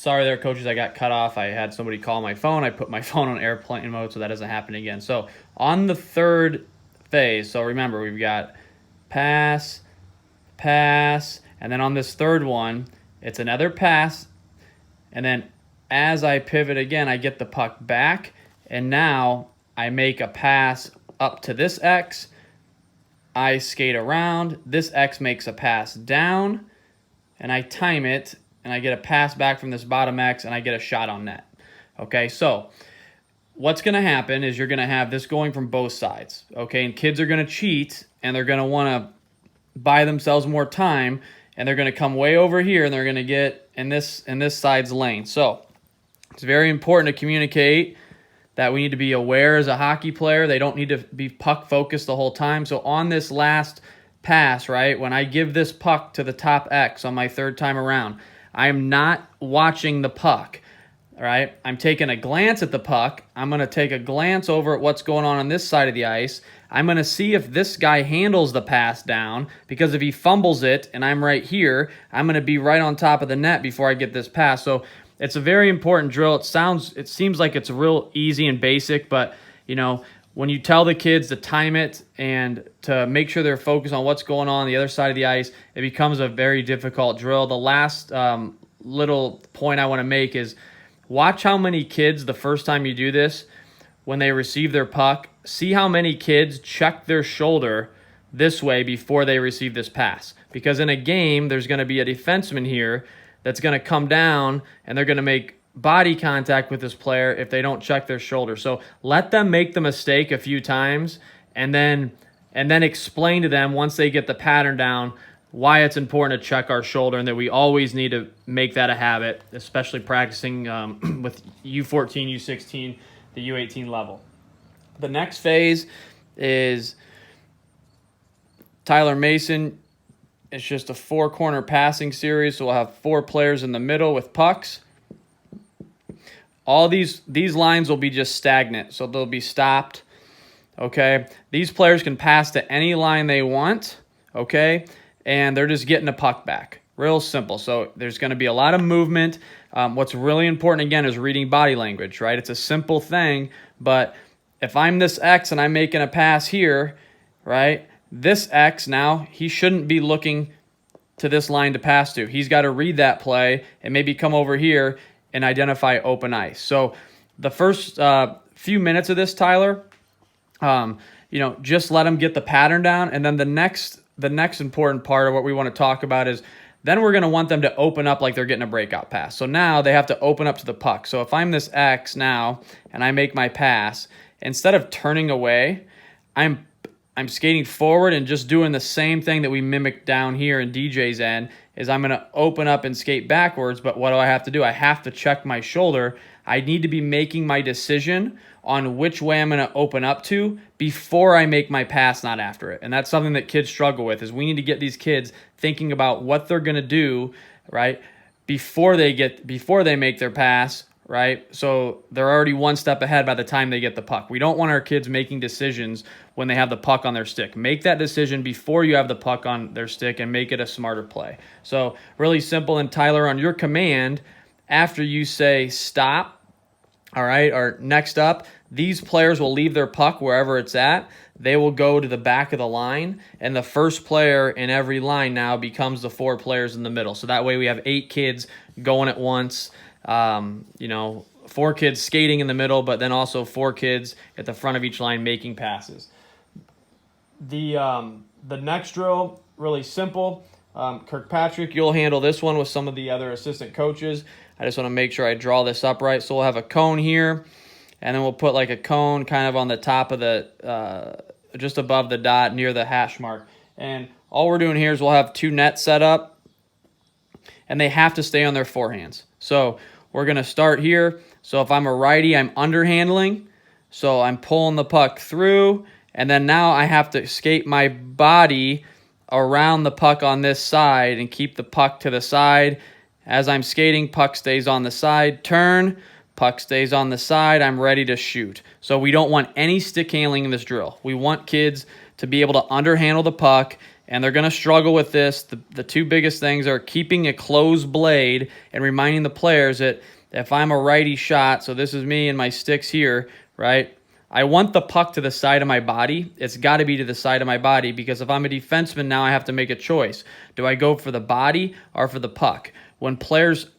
sorry there, coaches, I got cut off. I had somebody call my phone. I put my phone on airplane mode so that doesn't happen again. So on the third phase, so remember, we've got pass, pass, and then on this third one, it's another pass, and then as I pivot again, I get the puck back, and now I make a pass up to this X. I skate around. This X makes a pass down, and I time it, and I get a pass back from this bottom X, and I get a shot on net. Okay, so what's going to happen is you're going to have this going from both sides. Okay, and kids are going to cheat, and they're going to want to buy themselves more time, and they're going to come way over here, and they're going to get in this side's lane. So it's very important to communicate that we need to be aware as a hockey player. They don't need to be puck focused the whole time. So on this last pass, right, when I give this puck to the top X on my third time around, I am not watching the puck. All right, I'm taking a glance at the puck. I'm going to take a glance over at what's going on this side of the ice. I'm going to see if this guy handles the pass down, because if he fumbles it and I'm right here, I'm going to be right on top of the net before I get this pass. So it's a very important drill. It seems like it's real easy and basic, but you know, when you tell the kids to time it and to make sure they're focused on what's going on the other side of the ice, it becomes a very difficult drill. The last little point I want to make is watch how many kids, the first time you do this, when they receive their puck, see how many kids check their shoulder this way before they receive this pass. Because in a game, there's going to be a defenseman here that's going to come down, and they're going to make body contact with this player if they don't check their shoulder. So let them make the mistake a few times, and then explain to them once they get the pattern down why it's important to check our shoulder, and that we always need to make that a habit, especially practicing with U14, U16, the U18 level. The next phase is Tyler Mason. It's just a 4-corner passing series, so we'll have 4 players in the middle with pucks. All these lines will be just stagnant, so they'll be stopped. Okay, these players can pass to any line they want. Okay, and they're just getting a puck back. Real simple. So there's going to be a lot of movement. What's really important, again, is reading body language, right? It's a simple thing, but if I'm this X and I'm making a pass here, right, this X now, he shouldn't be looking to this line to pass to. He's got to read that play and maybe come over here and identify open ice. So the first few minutes of this, Tyler, just let him get the pattern down, and then the next important part of what we want to talk about is then we're going to want them to open up like they're getting a breakout pass. So now they have to open up to the puck. So if I'm this X now and I make my pass, instead of turning away, I'm skating forward and just doing the same thing that we mimicked down here in DJ's end, is I'm going to open up and skate backwards. But what do I have to do? I have to check my shoulder. I need to be making my decision on which way I'm going to open up to before I make my pass, not after it. And that's something that kids struggle with, is we need to get these kids thinking about what they're going to do, right, before they make their pass, right? So they're already one step ahead by the time they get the puck. We don't want our kids making decisions when they have the puck on their stick. Make that decision before you have the puck on their stick and make it a smarter play. So really simple. And Tyler, on your command, after you say stop, all right, or next up, these players will leave their puck wherever it's at. They will go to the back of the line, and the first player in every line now becomes the 4 players in the middle. So that way we have 8 kids going at once, 4 kids skating in the middle, but then also 4 kids at the front of each line making passes. The next drill, really simple. Kirkpatrick, you'll handle this one with some of the other assistant coaches. I just want to make sure I draw this up right. So we'll have a cone here, and then we'll put like a cone kind of on the top of the, just above the dot near the hash mark. And all we're doing here is we'll have 2 nets set up, and they have to stay on their forehands. So we're going to start here. So if I'm a righty, I'm underhandling. So I'm pulling the puck through, and then now I have to skate my body around the puck on this side and keep the puck to the side. As I'm skating, puck stays on the side, turn, puck stays on the side, I'm ready to shoot. So we don't want any stick handling in this drill. We want kids to be able to underhandle the puck and they're going to struggle with this. The two biggest things are keeping a closed blade and reminding the players that if I'm a righty shot, so this is me and my sticks here, right? I want the puck to the side of my body. It's got to be to the side of my body, because if I'm a defenseman now, I have to make a choice. Do I go for the body or for the puck? When players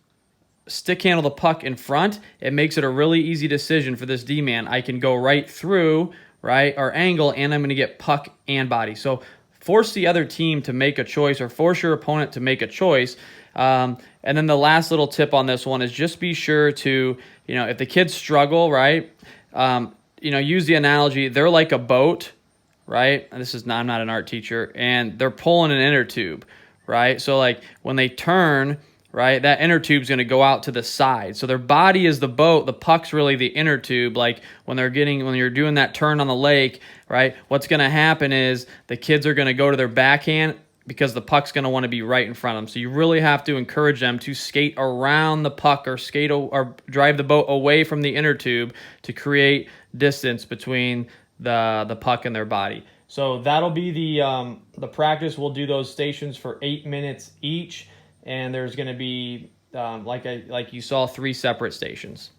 stick handle the puck in front, it makes it a really easy decision for this D-man. I can go right through, right, or angle, and I'm going to get puck and body. So force the other team to make a choice, or force your opponent to make a choice. And then the last little tip on this one is just be sure to, if the kids struggle, right, use the analogy, they're like a boat, right? And I'm not an art teacher, and they're pulling an inner tube, right? So like when they turn, right, that inner tube's going to go out to the side. So their body is the boat, the puck's really the inner tube. Like when you're doing that turn on the lake, right, what's going to happen is the kids are going to go to their backhand because the puck's going to want to be right in front of them. So you really have to encourage them to skate around the puck, or drive the boat away from the inner tube to create distance between the puck and their body. So that'll be the practice. We'll do those stations for 8 minutes each, and there's going to be like you saw, 3 separate stations.